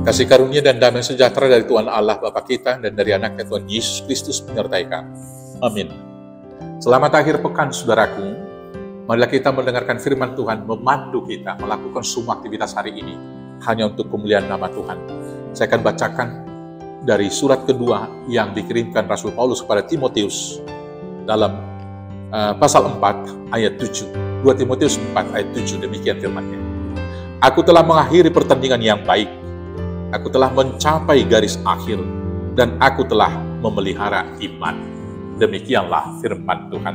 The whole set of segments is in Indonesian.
Kasih karunia dan damai sejahtera dari Tuhan Allah Bapa kita dan dari anaknya Tuhan Yesus Kristus menyertai kami. Amin. Selamat akhir pekan, saudaraku. Marilah kita mendengarkan firman Tuhan, memandu kita melakukan semua aktivitas hari ini hanya untuk kemuliaan nama Tuhan. Saya akan bacakan dari surat kedua yang dikirimkan Rasul Paulus kepada Timotius dalam pasal 4 ayat 7. 2 Timotius 4 ayat 7, demikian firman-Nya. Aku telah mengakhiri pertandingan yang baik. Aku telah mencapai garis akhir dan aku telah memelihara iman. Demikianlah firman Tuhan.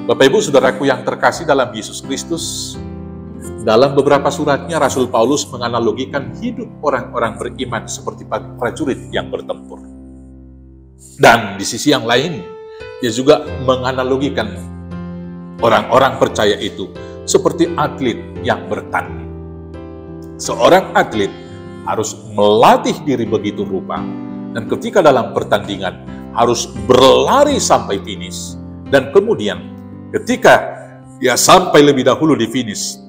Bapak Ibu Saudaraku yang terkasih dalam Yesus Kristus, dalam beberapa suratnya Rasul Paulus menganalogikan hidup orang-orang beriman seperti prajurit yang bertempur. Dan di sisi yang lain, dia juga menganalogikan orang-orang percaya itu seperti atlet yang bertanding. Seorang atlet harus melatih diri begitu rupa, dan ketika dalam pertandingan harus berlari sampai finish, dan kemudian ketika dia sampai lebih dahulu di finish,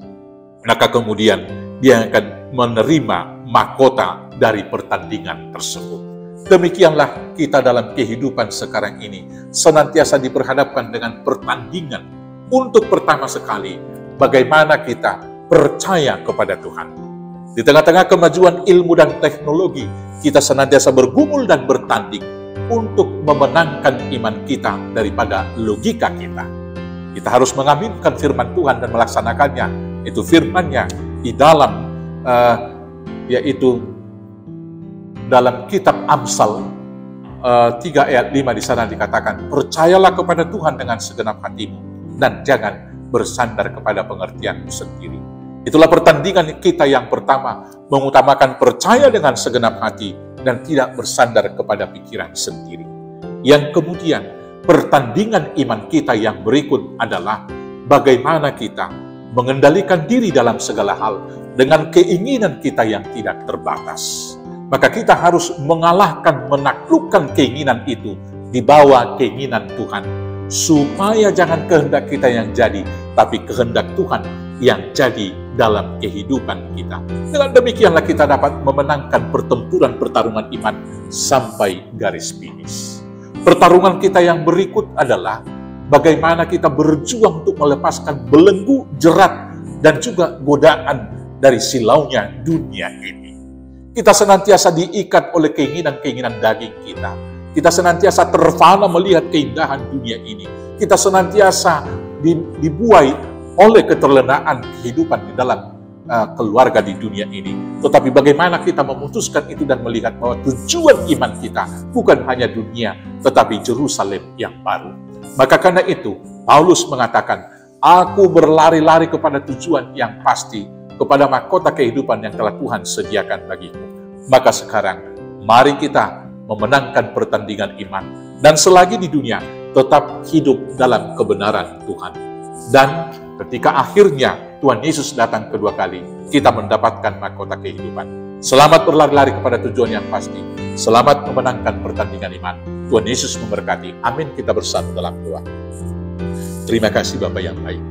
maka kemudian dia akan menerima mahkota dari pertandingan tersebut. Demikianlah kita dalam kehidupan sekarang ini senantiasa diperhadapkan dengan pertandingan untuk pertama sekali bagaimana kita percaya kepada Tuhan. Di tengah-tengah kemajuan ilmu dan teknologi, kita senantiasa bergumul dan bertanding untuk memenangkan iman kita daripada logika kita. Kita harus mengaminkan firman Tuhan dan melaksanakannya. Itu firman-Nya di dalam yaitu dalam kitab Amsal 3 ayat 5 di sana dikatakan, percayalah kepada Tuhan dengan segenap hatimu dan jangan bersandar kepada pengertianmu sendiri. Itulah pertandingan kita yang pertama, mengutamakan percaya dengan segenap hati dan tidak bersandar kepada pikiran sendiri. Yang kemudian, pertandingan iman kita yang berikut adalah bagaimana kita mengendalikan diri dalam segala hal dengan keinginan kita yang tidak terbatas. Maka kita harus mengalahkan, menaklukkan keinginan itu di bawah keinginan Tuhan, supaya jangan kehendak kita yang jadi, tapi kehendak Tuhan yang jadi dalam kehidupan kita. Dengan demikianlah kita dapat memenangkan pertempuran-pertarungan iman sampai garis finish. Pertarungan kita yang berikut adalah bagaimana kita berjuang untuk melepaskan belenggu, jerat, dan juga godaan dari silaunya dunia ini. Kita senantiasa diikat oleh keinginan-keinginan daging kita. Kita senantiasa terfana melihat keindahan dunia ini. Kita senantiasa dibuai oleh keterlenaan kehidupan di dalam keluarga di dunia ini. Tetapi bagaimana kita memutuskan itu dan melihat bahwa tujuan iman kita bukan hanya dunia, tetapi Yerusalem yang baru. Maka karena itu, Paulus mengatakan, aku berlari-lari kepada tujuan yang pasti, kepada mahkota kehidupan yang telah Tuhan sediakan bagimu. Maka sekarang, mari kita memenangkan pertandingan iman. Dan selagi di dunia, tetap hidup dalam kebenaran Tuhan. Dan ketika akhirnya Tuhan Yesus datang kedua kali, kita mendapatkan mahkota kehidupan. Selamat berlari-lari kepada tujuan yang pasti. Selamat memenangkan pertandingan iman. Tuhan Yesus memberkati. Amin. Kita bersatu dalam doa. Terima kasih Bapa yang baik.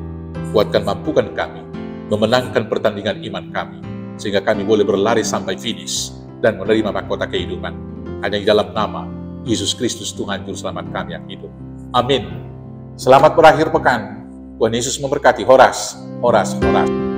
Kuatkan, mampukan kami memenangkan pertandingan iman kami, sehingga kami boleh berlari sampai finish dan menerima mahkota kehidupan. Hanya di dalam nama Yesus Kristus Tuhan Juru Selamat kami yang hidup. Amin. Selamat berakhir pekan. Tuhan Yesus memberkati. Horas, horas, horas.